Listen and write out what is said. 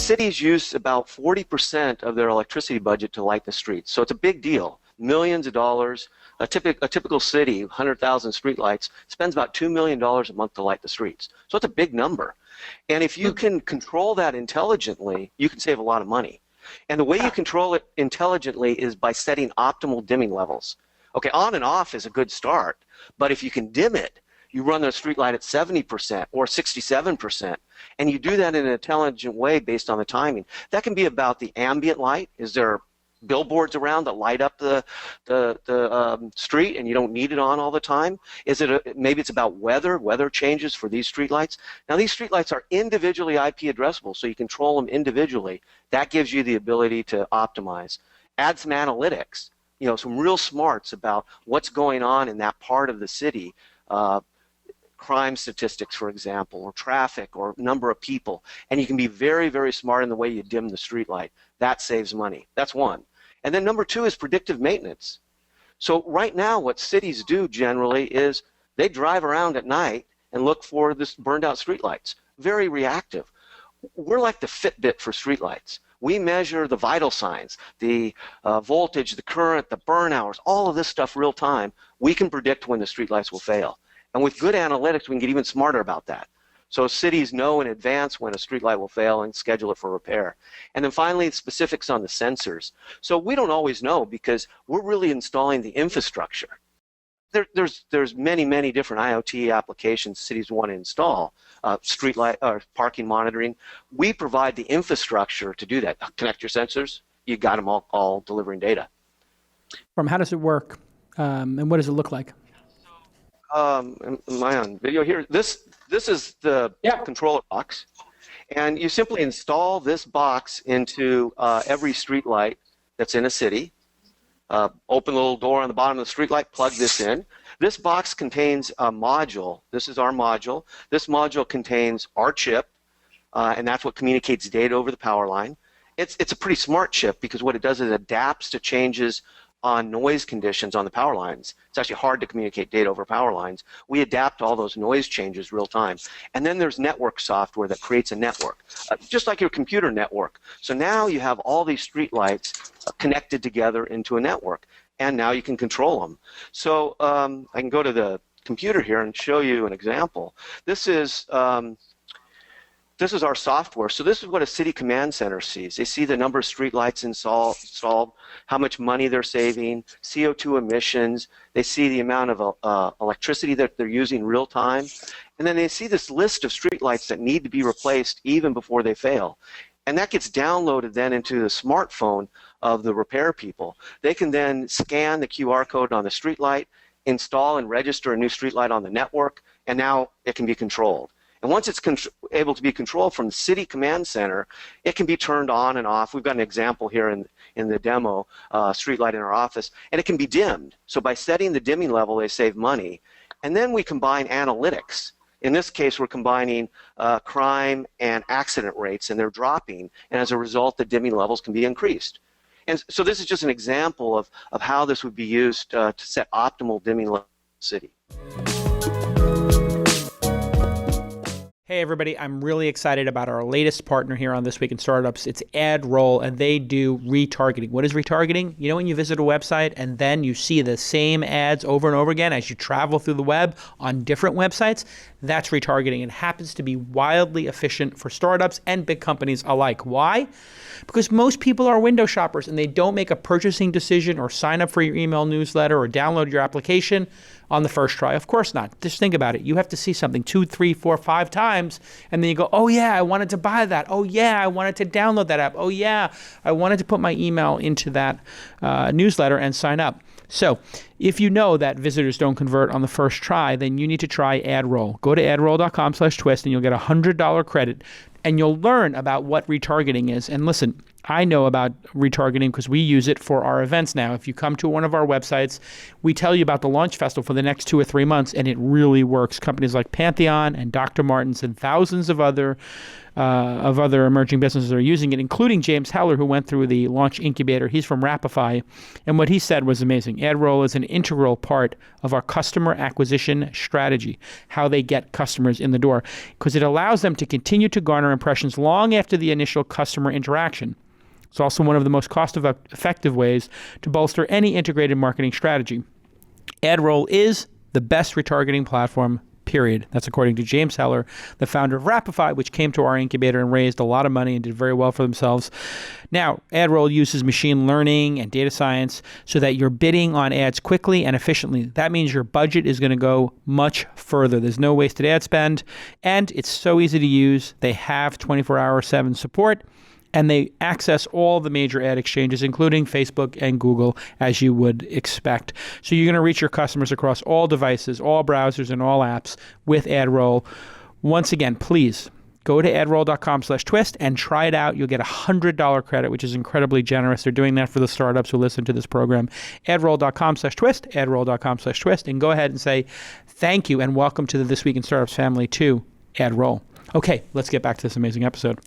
cities use about 40% of their electricity budget to light the streets. So it's a big deal. Millions of dollars. A typical city, 100,000 streetlights, spends about $2 million a month to light the streets. So it's a big number. And if you can control that intelligently, you can save a lot of money. And the way you control it intelligently is by setting optimal dimming levels. Okay, on and off is a good start, but if you can dim it, you run the street light at 70% or 67%, and you do that in an intelligent way based on the timing. That can be about the ambient light. Is there billboards around that light up the street and you don't need it on all the time? Maybe it's about weather changes for these streetlights. Now these streetlights are individually IP addressable, so you control them individually. That gives you the ability to optimize. Add some analytics, some real smarts about what's going on in that part of the city. Crime statistics, for example, or traffic, or number of people, and you can be very, very smart in the way you dim the streetlight. That saves money. That's one. And then number two is predictive maintenance. So right now what cities do generally is they drive around at night and look for this burned out streetlights. Very reactive. We're like the Fitbit for streetlights. We measure the vital signs, the voltage, the current, the burn hours, all of this stuff real time. We can predict when the streetlights will fail. And with good analytics, we can get even smarter about that. So cities know in advance when a streetlight will fail and schedule it for repair. And then finally, specifics on the sensors. So we don't always know because we're really installing the infrastructure. There's many, many different IoT applications cities want to install, streetlight or parking monitoring. We provide the infrastructure to do that. Connect your sensors, you got them all delivering data. How does it work, and what does it look like? Am I on video here? This is the controller box, and you simply install this box into every street light that's in a city. Open the little door on the bottom of the street light, plug this in. This box contains a module. This is our module. This module contains our chip, and that's what communicates data over the power line. It's a pretty smart chip because what it does is it adapts to changes on noise conditions on the power lines. It's actually hard to communicate data over power lines. We adapt all those noise changes real time. And then there's network software that creates a network, just like your computer network. So now you have all these street lights connected together into a network, and now you can control them. So I can go to the computer here and show you an example. This is our software. So this is what a city command center sees. They see the number of streetlights installed, how much money they're saving, CO2 emissions. They see the amount of electricity that they're using real time. And then they see this list of streetlights that need to be replaced even before they fail. And that gets downloaded then into the smartphone of the repair people. They can then scan the QR code on the streetlight, install and register a new streetlight on the network, and now it can be controlled. And once it's able to be controlled from the city command center, it can be turned on and off. We've got an example here in the demo, streetlight in our office, and it can be dimmed. So by setting the dimming level, they save money. And then we combine analytics. In this case, we're combining crime and accident rates, and they're dropping. And as a result, the dimming levels can be increased. And so this is just an example of how this would be used to set optimal dimming levels in the city. Hey everybody, I'm really excited about our latest partner here on This Week in Startups. It's AdRoll, and they do retargeting. What is retargeting? You know when you visit a website and then you see the same ads over and over again as you travel through the web on different websites? That's retargeting. It happens to be wildly efficient for startups and big companies alike. Why? Because most people are window shoppers and they don't make a purchasing decision or sign up for your email newsletter or download your application on the first try. Of course not. Just think about it. You have to see something 2, 3, 4, 5 times, and then you go, oh yeah, I wanted to buy that. Oh yeah, I wanted to download that app. Oh yeah, I wanted to put my email into that newsletter and sign up. So if you know that visitors don't convert on the first try, then you need to try AdRoll. Go to adroll.com/twist and you'll get a $100 credit, and you'll learn about what retargeting is. And listen, I know about retargeting because we use it for our events now. If you come to one of our websites, we tell you about the launch festival for the next 2 or 3 months, and it really works. Companies like Pantheon and Dr. Martens and thousands of other emerging businesses are using it, including James Heller, who went through the launch incubator. He's from Rapify, and what he said was amazing. AdRoll is an integral part of our customer acquisition strategy, how they get customers in the door, because it allows them to continue to garner impressions long after the initial customer interaction. It's also one of the most cost-effective ways to bolster any integrated marketing strategy. AdRoll is the best retargeting platform, period. That's according to James Heller, the founder of Rapify, which came to our incubator and raised a lot of money and did very well for themselves. Now, AdRoll uses machine learning and data science so that you're bidding on ads quickly and efficiently. That means your budget is going to go much further. There's no wasted ad spend, and it's so easy to use. They have 24/7 support, and they access all the major ad exchanges, including Facebook and Google, as you would expect. So you're going to reach your customers across all devices, all browsers, and all apps with AdRoll. Once again, please go to adroll.com/twist and try it out. You'll get a $100 credit, which is incredibly generous. They're doing that for the startups who listen to this program. Adroll.com/twist, adroll.com/twist, and go ahead and say thank you and welcome to the This Week in Startups family to AdRoll. Okay, let's get back to this amazing episode.